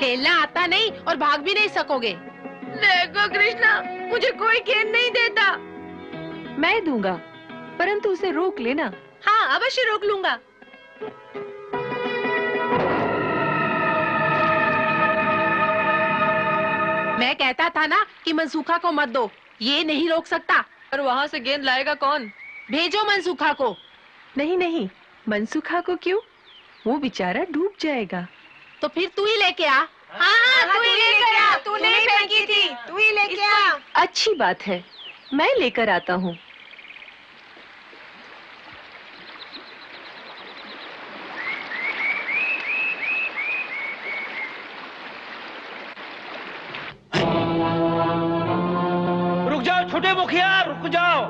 खेलना आता नहीं और भाग भी नहीं सकोगे। देखो कृष्णा, मुझे कोई गेंद नहीं देता। मैं दूंगा, परंतु उसे रोक लेना। हाँ, अवश्य रोक लूंगा। मैं कहता था ना कि मनसूखा को मत दो, ये नहीं रोक सकता। पर वहाँ से गेंद लाएगा कौन? भेजो मनसूखा को। नहीं नहीं, मनसूखा को क्यों? वो बेचारा डूब जाएगा। तो फिर तू ही लेके आ। हाँ, तू ही लेके आ। तूने ही फेंकी थी, तू ही लेके आ। अच्छी बात है, मैं लेकर आता हूँ। रुक जाओ छोटे मुखिया, रुक जाओ।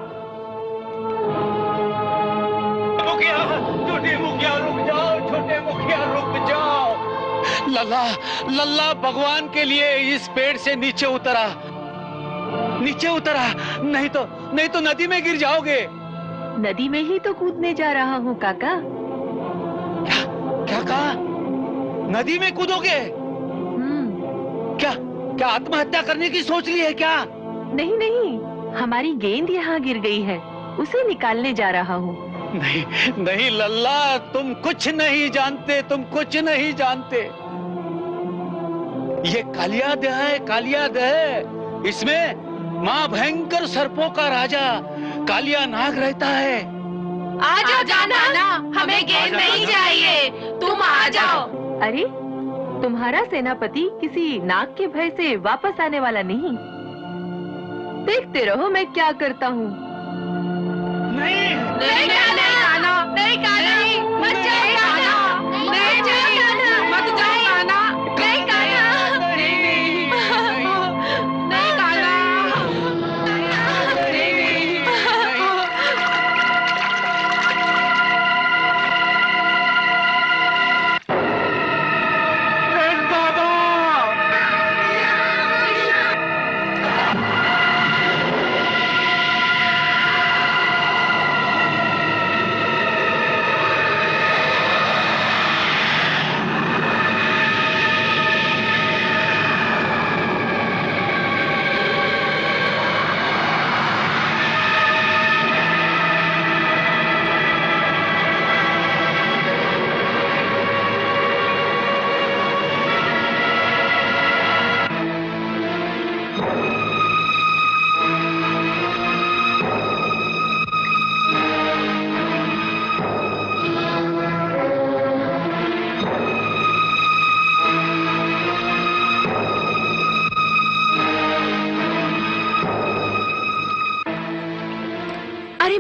मुखिया, छोटे मुखिया रुक जाओ, छोटे मुखिया रुक जाओ। लल्ला, लल्ला भगवान के लिए इस पेड़ से नीचे उतरा, नीचे उतरा, नहीं तो नदी में गिर जाओगे। नदी में ही तो कूदने जा रहा हूँ काका। क्या क्या कहा? नदी में कूदोगे? क्या क्या आत्महत्या करने की सोच ली है क्या? नहीं नहीं, हमारी गेंद यहाँ गिर गई है, उसे निकालने जा रहा हूँ। नहीं नहीं लल्ला, तुम कुछ नहीं जानते, तुम कुछ नहीं जानते। ये कालियाद है, कालियाद है। इसमें माँ भयंकर सर्पों का राजा कालिया नाग रहता है। आ जाओ जाना, हमें गेंद नहीं चाहिए, तुम आ जाओ। अरे, तुम्हारा सेनापति किसी नाग के भय से वापस आने वाला नहीं। देखते रहो मैं क्या करता हूँ। नहीं नहीं काना, नहीं काना, मत जाओ काना, नहीं जाओ काना, मत जाओ काना, नहीं काना, नहीं काना,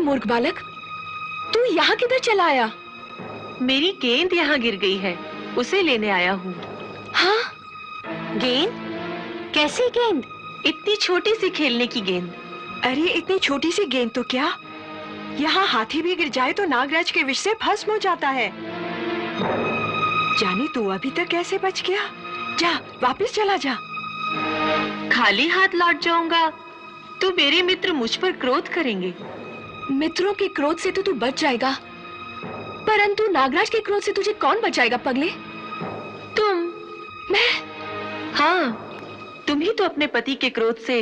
मूर्ख बालक, तू यहाँ किधर चला आया? मेरी गेंद यहाँ गिर गई है, उसे लेने आया हूँ। हाँ? गेंद? कैसी गेंद? इतनी छोटी सी खेलने की गेंद। अरे इतनी छोटी सी गेंद तो क्या, यहाँ हाथी भी गिर जाए तो नागराज के विष से भस्म हो जाता है। जाने तू अभी तक कैसे बच गया? जा वापस चला जा। खाली हाथ लौट जाऊंगा तो मेरे मित्र मुझ पर क्रोध करेंगे। मित्रों के क्रोध से तो तू बच जाएगा, परंतु नागराज के क्रोध से तुझे कौन बचाएगा पगले? तुम। मैं? हाँ, तुम ही तो अपने पति के क्रोध से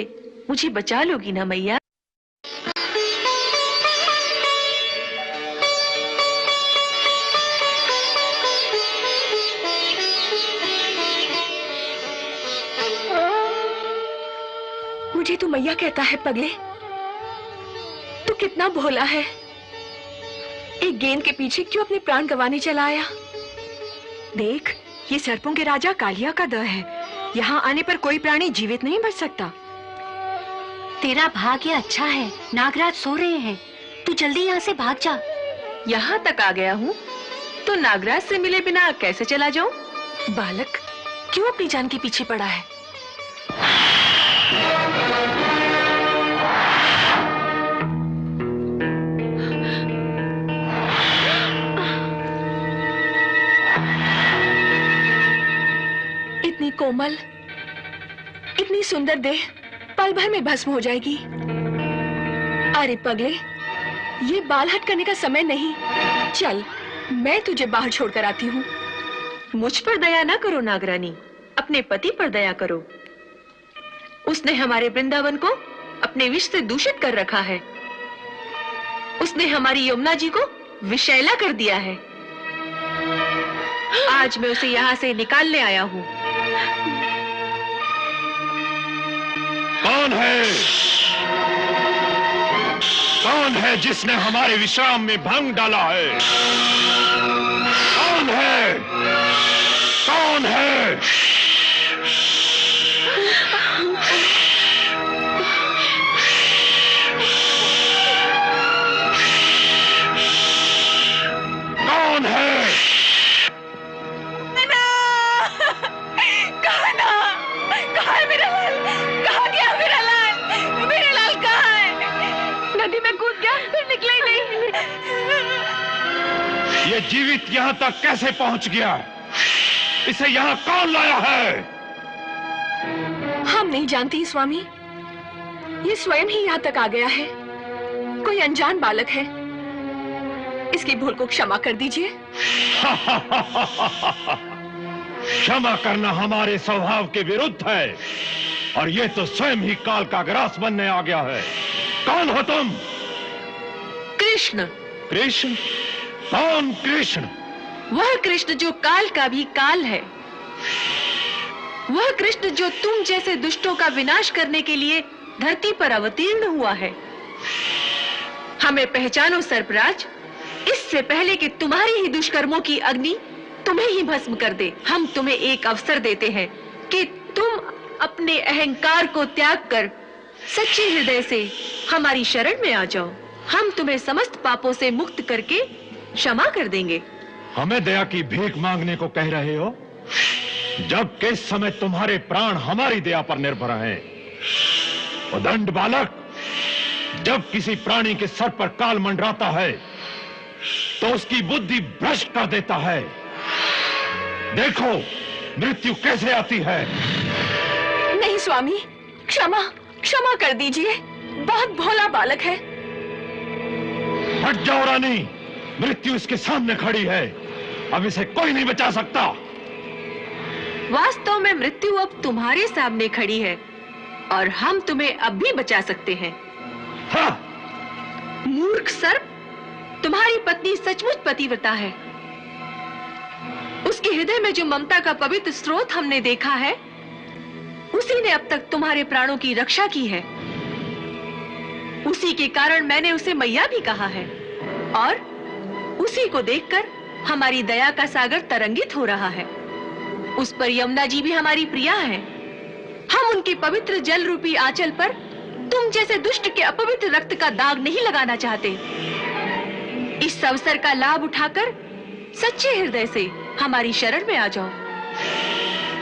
मुझे बचा लोगी ना मैया। मुझे तू मैया कहता है पगले? तू कितना भोला है, एक गेंद के पीछे क्यों अपने प्राण गंवाने चला आया? देख, ये सर्पों के राजा कालिया का दह है, यहाँ आने पर कोई प्राणी जीवित नहीं बच सकता। तेरा भाग्य अच्छा है, नागराज सो रहे हैं, तू जल्दी यहाँ से भाग जा। यहाँ तक आ गया हूँ तो नागराज से मिले बिना कैसे चला जाऊं? बालक क्यों अपनी जान के पीछे पड़ा है? इतनी कोमल, इतनी सुंदर देह पल भर में भस्म हो जाएगी। अरे पगले, ये बाल हट करने का समय नहीं, चल मैं तुझे बाहर छोड़कर आती हूँ। मुझ पर दया ना करो नागरानी, अपने पति पर दया करो। उसने हमारे वृंदावन को अपने विष से दूषित कर रखा है। उसने हमारी यमुना जी को विषैला कर दिया है। आज मैं उसे यहाँ से निकालने आया हूँ। कौन है? कौन है जिसने हमारे विश्राम में भंग डाला है? कौन है? कौन है? कौन है? कहाँ है मेरा लाल? कहाँ गया मेरा लाल? मेरा लाल कहाँ है? नदी में कूद गया, फिर निकला ही नहीं। ये जीवित यहाँ तक कैसे पहुंच गया? इसे यहाँ कौन लाया है? हम नहीं जानती स्वामी, ये स्वयं ही यहाँ तक आ गया है। कोई अनजान बालक है, इसकी भूल को क्षमा कर दीजिए। क्षमा करना हमारे स्वभाव के विरुद्ध है, और ये तो स्वयं ही काल का ग्रास बनने आ गया है। कौन हो तुम? कृष्ण। कृष्ण? कौन कृष्ण? वह कृष्ण जो काल का भी काल है। वह कृष्ण जो तुम जैसे दुष्टों का विनाश करने के लिए धरती पर अवतीर्ण हुआ है। हमें पहचानो सर्पराज, इससे पहले कि तुम्हारी ही दुष्कर्मों की अग्नि तुम्हें ही भस्म कर दे। हम तुम्हें एक अवसर देते हैं कि तुम अपने अहंकार को त्याग कर सच्चे हृदय से हमारी शरण में आ जाओ। हम तुम्हें समस्त पापों से मुक्त करके क्षमा कर देंगे। हमें दया की भीख मांगने को कह रहे हो, जबकि इस समय तुम्हारे प्राण हमारी दया पर निर्भर हैं। उदंड बालक, जब किसी प्राणी के सर पर काल मंडराता है तो उसकी बुद्धि भ्रष्ट कर देता है। देखो मृत्यु कैसे आती है। नहीं स्वामी, क्षमा क्षमा कर दीजिए, बहुत भोला बालक है। हट जाओ रानी, मृत्यु इसके सामने खड़ी है, अब इसे कोई नहीं बचा सकता। वास्तव में मृत्यु अब तुम्हारे सामने खड़ी है और हम तुम्हें अब भी बचा सकते हैं। हाँ। मूर्ख सर्प, तुम्हारी पत्नी सचमुच पतिव्रता है। उसके हृदय में जो ममता का पवित्र स्रोत हमने देखा है, उसी ने अब तक तुम्हारे प्राणों की रक्षा की है। उसी के कारण मैंने उसे मैया भी कहा है, और उसी को देखकर हमारी दया का सागर तरंगित हो रहा है। उस पर यमुना जी भी हमारी प्रिया है। हम उनके पवित्र जल रूपी आंचल पर तुम जैसे दुष्ट के अपवित्र रक्त का दाग नहीं लगाना चाहते। इस अवसर का लाभ उठाकर सच्चे हृदय से हमारी शरण में आ जाओ।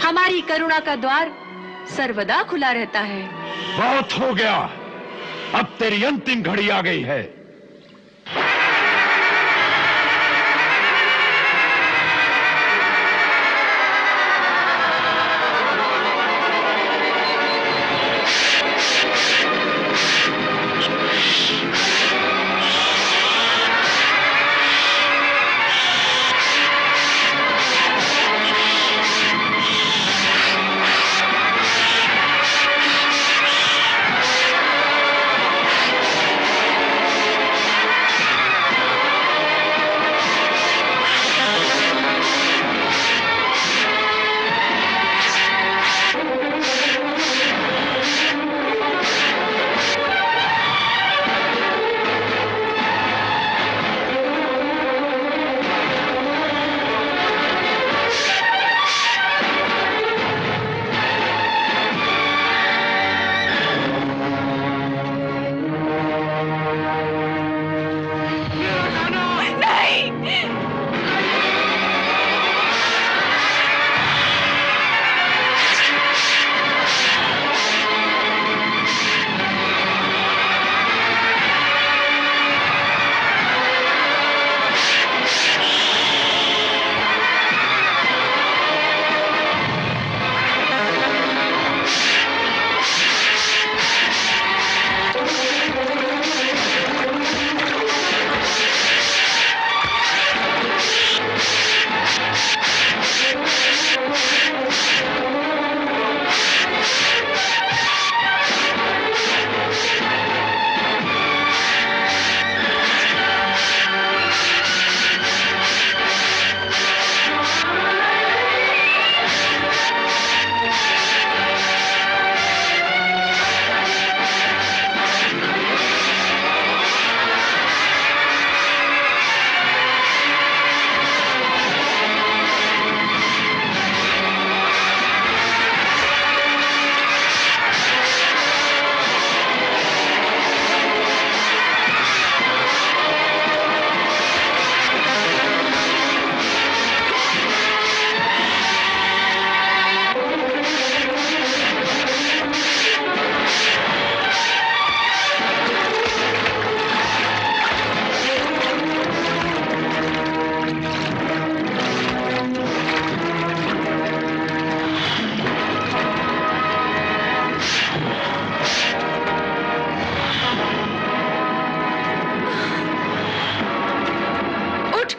हमारी करुणा का द्वार सर्वदा खुला रहता है। बहुत हो गया, अब तेरी अंतिम घड़ी आ गई है।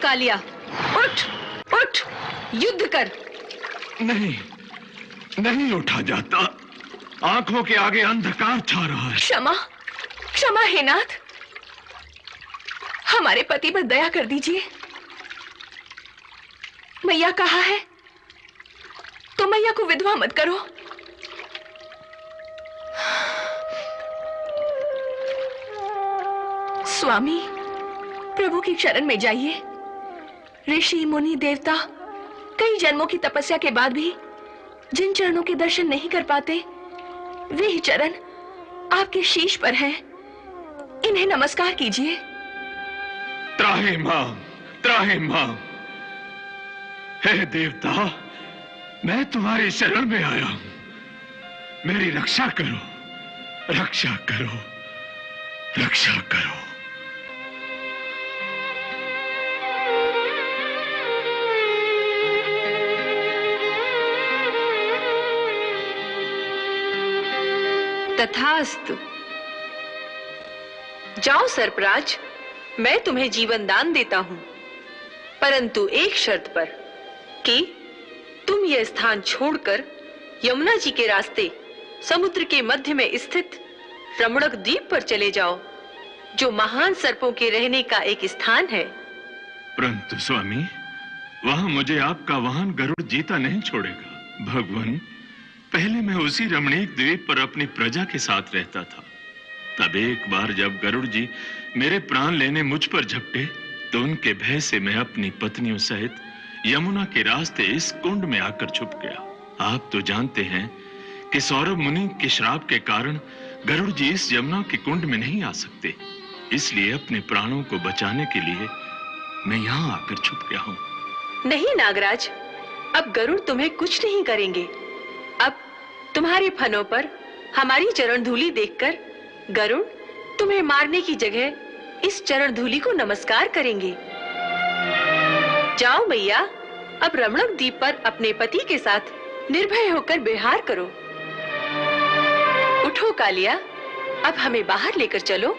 कालिया, उठ उठ, युद्ध कर। नहीं, नहीं उठा जाता। आंखों के आगे अंधकार छा रहा है। क्षमा, क्षमा हे नाथ, हमारे पति पर दया कर दीजिए। मैया कहा है तो मैया को विधवा मत करो। स्वामी, प्रभु की शरण में जाइए। ऋषि मुनि देवता कई जन्मों की तपस्या के बाद भी जिन चरणों के दर्शन नहीं कर पाते, वे ही चरण आपके शीश पर हैं। इन्हें नमस्कार कीजिए। त्राहिमाम, त्राहिमाम। हे देवता, मैं तुम्हारी शरण में आया हूं। मेरी रक्षा करो, रक्षा करो, रक्षा करो। तथास्तु। जाओ सर्पराज, मैं तुम्हें जीवन दान देता हूं, परंतु एक शर्त पर कि तुम यह स्थान छोड़कर यमुना जी के रास्ते समुद्र के मध्य में स्थित रमणक द्वीप पर चले जाओ, जो महान सर्पों के रहने का एक स्थान है। परंतु स्वामी, वहां मुझे आपका वाहन गरुड़ जीता नहीं छोड़ेगा। भगवान, पहले मैं उसी रमणीक द्वीप पर अपनी प्रजा के साथ रहता था। तब एक बार जब गरुड़ जी मेरे प्राण लेने मुझ पर झपटे, तो उनके भय से मैं अपनी पत्नियों सहित यमुना के रास्ते इस कुंड में आकर छुप गया। आप तो जानते हैं कि सौरभ मुनि के श्राप के कारण गरुड़ जी इस यमुना के कुंड में नहीं आ सकते। इसलिए अपने प्राणों को बचाने के लिए मैं यहाँ आकर छुप गया हूँ। नहीं नागराज, अब गरुड़ तुम्हें कुछ नहीं करेंगे। अब तुम्हारे फनों पर हमारी चरण धूलि देखकर गरुड़ तुम्हें मारने की जगह इस चरण धूलि को नमस्कार करेंगे। जाओ मैया, अब रमणक द्वीप पर अपने पति के साथ निर्भय होकर विहार करो। उठो कालिया, अब हमें बाहर लेकर चलो।